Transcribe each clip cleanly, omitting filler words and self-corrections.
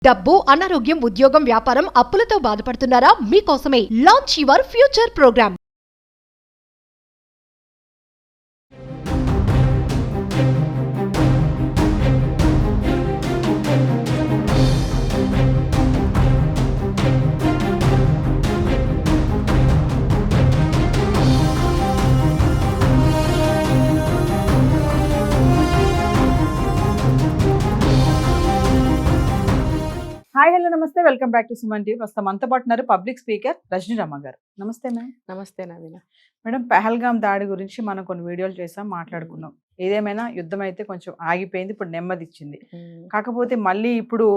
డబ్బు, అనారోగ్యం, ఉద్యోగం, వ్యాపారం, అప్పులతో బాధపడుతున్నారా? మీకోసమే launch your future program. Hi hello నమస్తే welcome back to Suman TV. ప్రస్తుతం మనతో పాటు ఉన్నారు పబ్లిక్ స్పీకర్ రజనీ రమ గారు. నమస్తే మ్యామ్. నమస్తే నవీన. మేడం, పహల్గామ్ దాడి గురించి మనం కొన్ని వీడియోలు చేసాం, మాట్లాడుకున్నాం. ఏదేమైనా యుద్ధం అయితే కొంచెం ఆగిపోయింది, ఇప్పుడు నెమ్మది ఇచ్చింది. కాకపోతే మళ్ళీ ఇప్పుడు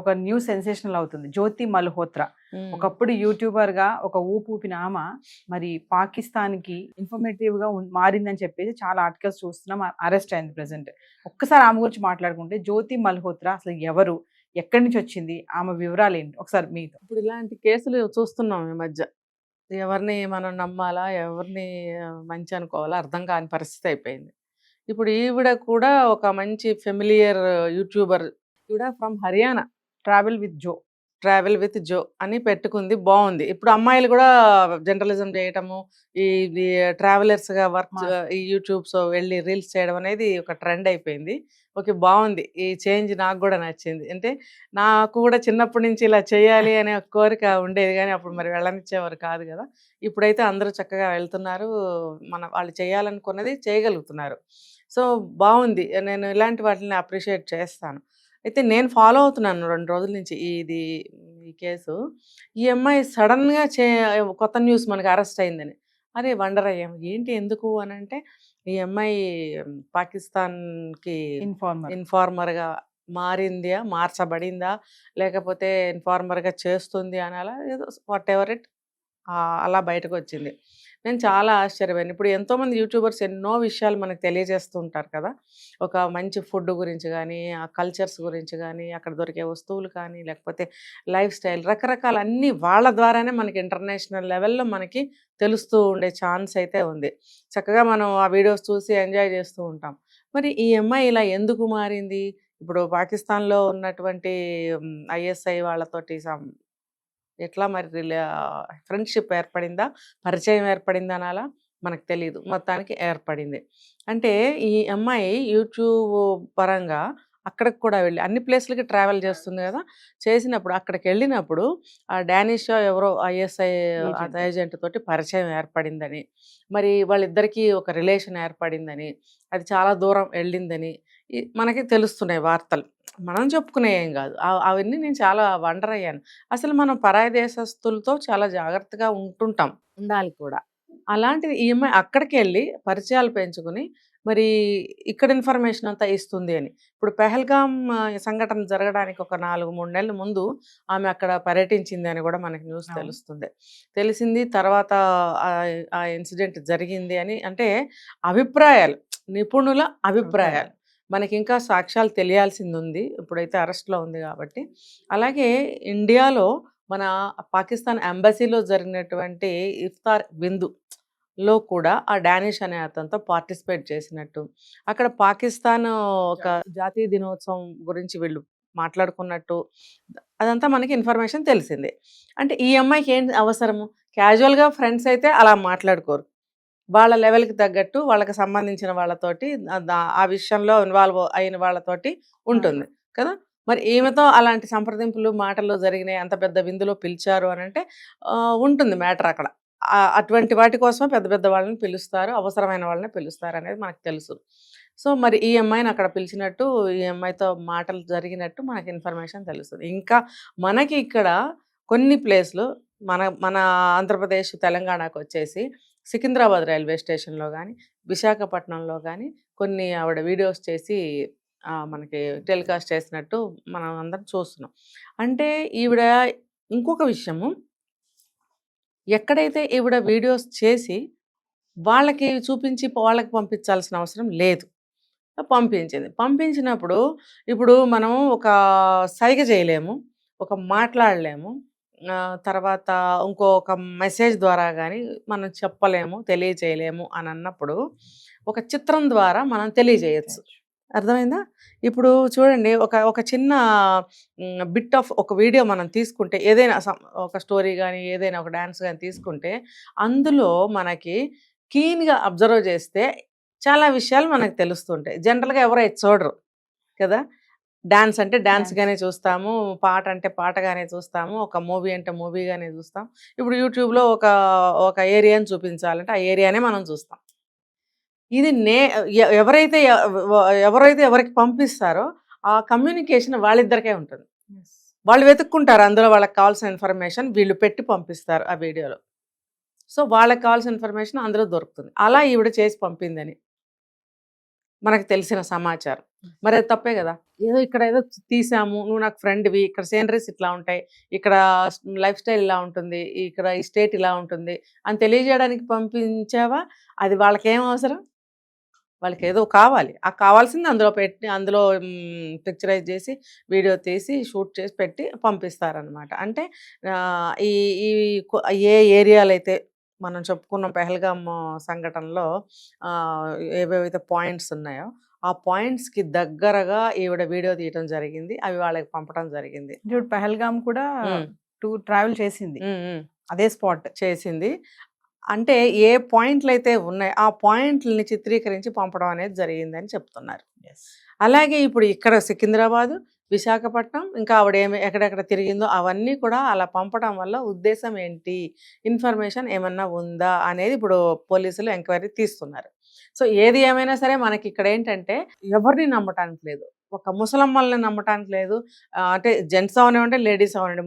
ఒక న్యూ సెన్సేషనల్ అవుతుంది. జ్యోతి మల్హోత్రా ఒకప్పుడు యూట్యూబర్ గా ఒక ఊపిన ఆమె మరి పాకిస్తాన్ కి ఇన్ఫర్మేటివ్ గా మారిందని చెప్పేసి చాలా ఆర్టికల్స్ చూస్తున్నాం. అరెస్ట్ అయింది ప్రెసెంట్. ఒక్కసారి ఆమె గురించి మాట్లాడుకుంటే, జ్యోతి మల్హోత్రా అసలు ఎవరు, ఎక్కడి నుంచి వచ్చింది, ఆమె వివరాలు ఏంటి ఒకసారి మీతో. ఇప్పుడు ఇలాంటి కేసులు చూస్తున్నాం ఈ మధ్య. ఎవరిని మనం నమ్మాలా, ఎవరిని మంచి అనుకోవాలా అర్థం కాని పరిస్థితి అయిపోయింది. ఇప్పుడు ఈవిడ కూడా ఒక మంచి ఫెమిలియర్ యూట్యూబర్. ఈవిడ from Haryana. Travel with Jo అని పెట్టుకుంది, బాగుంది. ఇప్పుడు అమ్మాయిలు కూడా జర్నలిజం చేయటము, ఈ ట్రావెలర్స్గా వర్క్, ఈ యూట్యూబ్స్ వెళ్ళి రీల్స్ చేయడం అనేది ఒక ట్రెండ్ అయిపోయింది. ఓకే, బాగుంది. ఈ చేంజ్ నాకు కూడా నచ్చింది. అంటే నాకు కూడా చిన్నప్పటి నుంచి ఇలా చేయాలి అనే కోరిక ఉండేది, కానీ అప్పుడు మరి వెళ్ళనిచ్చేవారు కాదు కదా. ఇప్పుడైతే అందరూ చక్కగా వెళ్తున్నారు, వాళ్ళు చేయాలనుకున్నది చేయగలుగుతున్నారు. సో బాగుంది. నేను ఇలాంటి వాటిని అప్రిషియేట్ చేస్తాను. అయితే నేను ఫాలో అవుతున్నాను 2 రోజుల నుంచి ఈ కేసు. ఈ అమ్మాయి సడన్గా కొత్త న్యూస్ మనకి అరెస్ట్ అయిందని అరే వండర్ అయ్యాం, ఏంటి ఎందుకు అని అంటే, ఈ అమ్మాయి పాకిస్తాన్కి ఇన్ఫార్మర్గా మార్చబడిందా, లేకపోతే ఇన్ఫార్మర్గా చేస్తుంది అని అలా ఏదో వాట్ ఎవర్ ఇట్ అలా బయటకు వచ్చింది. నేను చాలా ఆశ్చర్యపోయాను. ఇప్పుడు ఎంతోమంది యూట్యూబర్స్ ఎన్నో విషయాలు మనకు తెలియజేస్తూ ఉంటారు కదా. ఒక మంచి ఫుడ్ గురించి కానీ, ఆ కల్చర్స్ గురించి కానీ, అక్కడ దొరికే వస్తువులు కానీ, లేకపోతే లైఫ్ స్టైల్, రకరకాల అన్నీ వాళ్ళ ద్వారానే మనకి ఇంటర్నేషనల్ లెవెల్లో మనకి తెలుస్తూ ఉండే ఛాన్స్ అయితే ఉంది. చక్కగా మనం ఆ వీడియోస్ చూసి ఎంజాయ్ చేస్తూ ఉంటాం. మరి ఈ అమ్మాయి ఇలా ఎందుకు మారింది? ఇప్పుడు పాకిస్తాన్లో ఉన్నటువంటి ఐఎస్ఐ వాళ్ళతోటి ఎట్లా మరి ఫ్రెండ్షిప్ ఏర్పడిందా, పరిచయం ఏర్పడిందా అనాలా మనకు తెలియదు, మొత్తానికి ఏర్పడింది. అంటే ఈ అమ్మాయి యూట్యూబ్ పరంగా అక్కడికి కూడా వెళ్ళి అన్ని ప్లేస్లకి ట్రావెల్ చేస్తుంది కదా. చేసినప్పుడు అక్కడికి వెళ్ళినప్పుడు ఆ డానిష్ ఎవరో ఐఎస్ఐ ఏజెంట్ తోటి పరిచయం ఏర్పడిందని, మరి వాళ్ళిద్దరికీ ఒక రిలేషన్ ఏర్పడిందని, అది చాలా దూరం వెళ్ళిందని మనకి తెలుస్తున్నాయి వార్తలు. మనం చెప్పుకునే ఏం కాదు, అవన్నీ నేను చాలా వండర్ అయ్యాను. అసలు మనం పరాయి దేశస్తులతో చాలా జాగ్రత్తగా ఉండాలి కూడా. అలాంటిది ఈ అమ్మాయి అక్కడికి వెళ్ళి పరిచయాలు పెంచుకుని మరి ఇక్కడ ఇన్ఫర్మేషన్ అంతా ఇస్తుంది అని. ఇప్పుడు పెహల్గామ్ సంఘటన జరగడానికి ఒక 4-3 నెలల ముందు ఆమె అక్కడ పర్యటించింది అని కూడా మనకి న్యూస్ తెలిసింది. తర్వాత ఆ ఇన్సిడెంట్ జరిగింది అని, అంటే అభిప్రాయాలు, నిపుణుల అభిప్రాయాలు. మనకి ఇంకా సాక్ష్యాలు తెలియాల్సింది ఉంది, ఇప్పుడైతే అరెస్ట్లో ఉంది కాబట్టి. అలాగే ఇండియాలో మన పాకిస్తాన్ ఎంబసీలో జరిగినటువంటి ఇఫ్తార్ విందులో కూడా ఆ డానిష్ అనే అతనితో పార్టిసిపేట్ చేసినట్టు, అక్కడ పాకిస్తాన్ ఒక జాతీయ దినోత్సవం గురించి వీళ్ళు మాట్లాడుకున్నట్టు, అదంతా మనకి ఇన్ఫర్మేషన్ తెలిసిందే. అంటే ఈ అమ్మాయికి ఏం అవసరము? క్యాజువల్గా ఫ్రెండ్స్ అయితే అలా మాట్లాడుకోరు, వాళ్ళ లెవెల్కి తగ్గట్టు వాళ్ళకి సంబంధించిన వాళ్ళతోటి ఆ విషయంలో ఇన్వాల్వ్ అయిన వాళ్ళతోటి ఉంటుంది కదా. మరి ఈమెతో అలాంటి సంప్రదింపులు మాటలు జరిగినాయి, అంత పెద్ద విందులో పిలిచారు అని అంటే ఉంటుంది మ్యాటర్ అక్కడ. అటువంటి వాటి కోసమే పెద్ద పెద్ద వాళ్ళని పిలుస్తారు, అవసరమైన వాళ్ళని పిలుస్తారు అనేది మనకు తెలుసు. సో మరి ఈ అమ్మాయిని అక్కడ పిలిచినట్టు, ఈ అమ్మాయితో మాటలు జరిగినట్టు మనకి ఇన్ఫర్మేషన్ తెలుస్తుంది. ఇంకా మనకి ఇక్కడ కొన్ని ప్లేస్లు మన ఆంధ్రప్రదేశ్ తెలంగాణకు వచ్చేసి సికింద్రాబాద్ రైల్వే స్టేషన్లో కానీ, విశాఖపట్నంలో కానీ కొన్ని ఆవిడ వీడియోస్ చేసి మనకి టెలికాస్ట్ చేసినట్టు మనం అందరం చూస్తున్నాం. అంటే ఈవిడ ఇంకొక విషయము, ఎక్కడైతే ఈవిడ వీడియోస్ చేసి వాళ్ళకి చూపించి వాళ్ళకి పంపించాల్సిన అవసరం లేదు, పంపించినప్పుడు ఇప్పుడు మనం ఒక సైగ చేయలేము, ఒక మాట్లాడలేము, తర్వాత ఇంకొక మెసేజ్ ద్వారా కానీ మనం చెప్పలేము, తెలియజేయలేము అని అన్నప్పుడు ఒక చిత్రం ద్వారా మనం తెలియజేయచ్చు. అర్థమైందా? ఇప్పుడు చూడండి ఒక చిన్న బిట్ ఆఫ్ ఒక వీడియో మనం తీసుకుంటే ఏదైనా ఒక స్టోరీ గానీ, ఏదైనా ఒక డాన్స్ గానీ తీసుకుంటే అందులో మనకి కీన్‌గా అబ్జర్వ్ చేస్తే చాలా విషయాలు మనకు తెలుస్తుంటాయి. జనరల్‌గా ఎవరు అది చూడరు కదా! డాన్స్ అంటే డాన్స్‌గానే చూస్తాము. పాట అంటే పాటగానే చూస్తాము. ఒక మూవీ అంటే మూవీగానే చూస్తాం. ఇప్పుడు యూట్యూబ్‌లో ఒక ఏరియాని చూపించాలంటే ఆ ఏరియానే మనం చూస్తాం. ఇది ఎవరైతే ఎవరైతే ఎవరికి పంపిస్తారో ఆ కమ్యూనికేషన్ వాళ్ళిద్దరికే ఉంటుంది. వాళ్ళు వెతుక్కుంటారు అందులో వాళ్ళకి కావాల్సిన ఇన్ఫర్మేషన్ వీళ్ళు పెట్టి పంపిస్తారు ఆ వీడియోలో. సో, వాళ్ళకి కావాల్సిన ఇన్ఫర్మేషన్ అందులో దొరుకుతుంది. అలా ఈవిడ చేసి పంపిందని మనకు తెలిసిన సమాచారం. మరి అది తప్పే కదా! ఇక్కడ ఏదో తీసాము, నువ్వు నాకు ఫ్రెండ్‌వి, ఇక్కడ సీనరీస్ ఇట్లా ఉంటాయి, ఇక్కడ లైఫ్ స్టైల్ ఇలా ఉంటుంది, ఇక్కడ ఈ స్టేట్ ఇలా ఉంటుంది అని తెలియజేయడానికి పంపించావా? అది వాళ్ళకేం అవసరం? వాళ్ళకేదో కావాలి. ఆ కావాల్సింది అందులో పెట్టి అందులో పిక్చరైజ్ చేసి, వీడియో తీసి, షూట్ చేసి పెట్టి పంపిస్తారనమాట. అంటే ఈ ఈ ఏ ఏరియాలో అయితే మనం చెప్పుకున్న పెహల్గామ్ సంఘటనలో ఏవేవైతే పాయింట్స్ ఉన్నాయో ఆ పాయింట్స్‌కి దగ్గరగా ఈవిడ వీడియో తీయటం జరిగింది. అవి వాళ్ళకి పంపడం జరిగింది. ఇప్పుడు పహల్గామ్ కూడా ట్రావెల్ చేసింది. అదే స్పాట్ చేసింది. అంటే ఏ పాయింట్లయితే ఉన్నాయో ఆ పాయింట్లని చిత్రీకరించి పంపడం అనేది జరిగిందని చెప్తున్నారు. అలాగే ఇప్పుడు ఇక్కడ సికింద్రాబాదు, విశాఖపట్నం ఇంకా ఆవిడ ఎక్కడెక్కడ తిరిగిందో అవన్నీ కూడా అలా పంపడం వల్ల ఉద్దేశం ఏంటి, ఇన్ఫర్మేషన్ ఏమన్నా ఉందా అనేది ఇప్పుడు పోలీసులు ఎంక్వైరీ తీస్తున్నారు. సో ఏది ఏమైనా సరే మనకి ఇక్కడ ఏంటంటే ఎవరిని నమ్మటానికి లేదు. ఒక ముసలమ్మల్ని నమ్మటానికి లేదు, అంటే జెంట్స్ అవనివ్వండి, లేడీస్ అవనండి,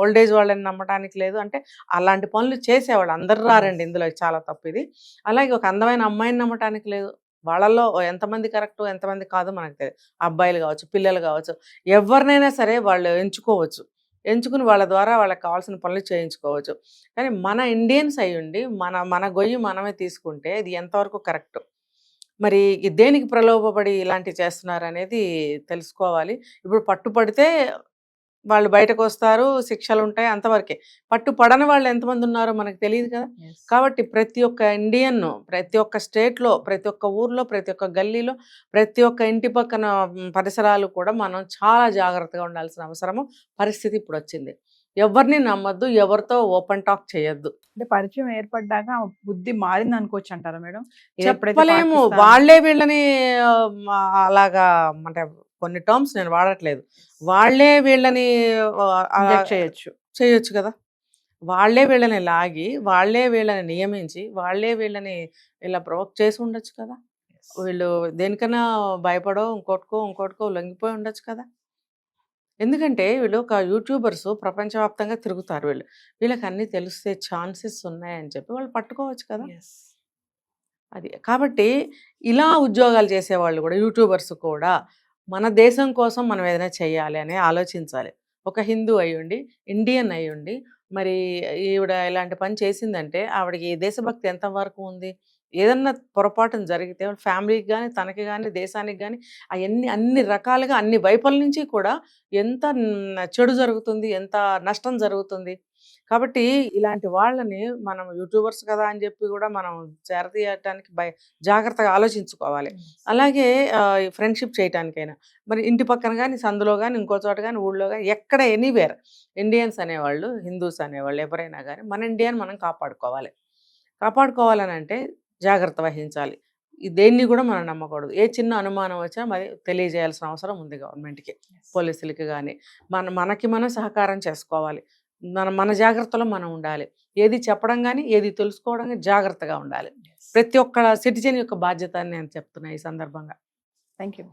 ఓల్డ్ ఏజ్ వాళ్ళని నమ్మటానికి లేదు. అంటే అలాంటి పనులు చేసేవాళ్ళు అందరు రారండి, ఇందులో చాలా తప్పు ఇది. అలాగే ఒక అందమైన అమ్మాయిని నమ్మటానికి లేదు. వాళ్ళల్లో ఎంతమంది కరెక్ట్ ఎంతమంది కాదు మనకు తెలియదు. అబ్బాయిలు కావచ్చు, పిల్లలు కావచ్చు, ఎవరినైనా సరే వాళ్ళు ఎంచుకోవచ్చు. ఎంచుకుని వాళ్ళ ద్వారా వాళ్ళకి కావాల్సిన పనులు చేయించుకోవచ్చు. కానీ మన ఇండియన్స్ అయ్యుండి మన గొయ్యి మనమే తీసుకుంటే ఇది ఎంతవరకు కరెక్ట్? మరి దేనికి ప్రలోభపడి ఇలాంటివి చేస్తున్నారు అనేది తెలుసుకోవాలి. ఇప్పుడు పట్టుపడితే వాళ్ళు బయటకొస్తారు, శిక్షలుంటాయి, అంతవరకే. పట్టుపడని వాళ్ళు ఎంతమంది ఉన్నారో మనకు తెలియదు కదా! కాబట్టి ప్రతి ఒక్క ఇండియన్, ప్రతి ఒక్క స్టేట్‌లో, ప్రతి ఒక్క ఊర్లో, ప్రతి ఒక్క గల్లీలో, ప్రతి ఒక్క ఇంటి పక్కన పరిసరాలు కూడా మనం చాలా జాగ్రత్తగా ఉండాల్సిన అవసరము, పరిస్థితి ఇప్పుడొచ్చింది. ఎవరిని నమ్మొద్దు, ఎవరితో ఓపెన్ టాక్ చేయొద్దు. అంటే పరిచయం ఏర్పడ్డాక బుద్ధి మారింది అనుకోవచ్చు అంటారా మేడం? చెప్పలేము. వాళ్ళే వీళ్ళని అలాగా అంటే కొన్ని టర్మ్స్ నేను వాడట్లేదు. వాళ్ళే వీళ్ళని చేయొచ్చు కదా! వాళ్ళే వీళ్ళని లాగి, వాళ్ళే వీళ్ళని నియమించి, వాళ్ళే వీళ్ళని ఇలా ప్రొవోక్ చేసి ఉండొచ్చు కదా! వీళ్ళు దేనికన్నా భయపడో ఇంకోటికో లొంగిపోయి ఉండొచ్చు కదా! ఎందుకంటే వీళ్ళు ఒక యూట్యూబర్స్ ప్రపంచవ్యాప్తంగా తిరుగుతారు వీళ్ళు. వీళ్ళకి అన్నీ తెలిసే ఛాన్సెస్ ఉన్నాయని చెప్పి వాళ్ళు పట్టుకోవచ్చు కదా! అది. కాబట్టి ఇలా ఉద్యోగాలు చేసేవాళ్ళు కూడా యూట్యూబర్స్ కూడా మన దేశం కోసం మనం ఏదైనా చేయాలి అని ఆలోచించాలి. ఒక హిందూ అయ్యుండి, ఇండియన్ అయ్యుండి మరి ఈవిడ ఇలాంటి పని చేసిందంటే ఆవిడకి దేశభక్తి ఎంతవరకు ఉంది? ఏదన్నా పొరపాటున జరిగితే వాళ్ళ ఫ్యామిలీకి గానీ, తనకి గానీ, దేశానికి గానీ అన్ని రకాలుగా అన్ని వైపుల నుంచి కూడా ఎంత చెడు జరుగుతుంది, ఎంత నష్టం జరుగుతుంది. కాబట్టి ఇలాంటి వాళ్ళని మనం యూట్యూబర్స్ కదా అని చెప్పి కూడా మనం చేరతీయటానికి జాగ్రత్తగా ఆలోచించుకోవాలి. అలాగే ఫ్రెండ్షిప్ చేయటానికైనా మరి ఇంటి పక్కన కానీ, సందులో కానీ, ఇంకో చోట కానీ, ఊళ్ళో కానీ, ఎక్కడ ఎనీవేర్ ఇండియన్స్ అనేవాళ్ళు, హిందూస్ అనేవాళ్ళు ఎవరైనా కానీ మన ఇండియాని మనం కాపాడుకోవాలని అంటే జాగ్రత్త వహించాలి. దేన్ని కూడా మనం నమ్మకూడదు. ఏ చిన్న అనుమానం వచ్చినా మరి తెలియజేయాల్సిన అవసరం ఉంది గవర్నమెంట్‌కి, పోలీసులకి కానీ. మనకి మనం సహకారం చేసుకోవాలి. మన జాగ్రత్తలో మనం ఉండాలి. ఏది చెప్పడం కానీ, ఏది తెలుసుకోవడం కానీ జాగ్రత్తగా ఉండాలి. ప్రతి ఒక్క సిటిజన్ యొక్క బాధ్యత అని నేను చెప్తున్నా ఈ సందర్భంగా. Thank you.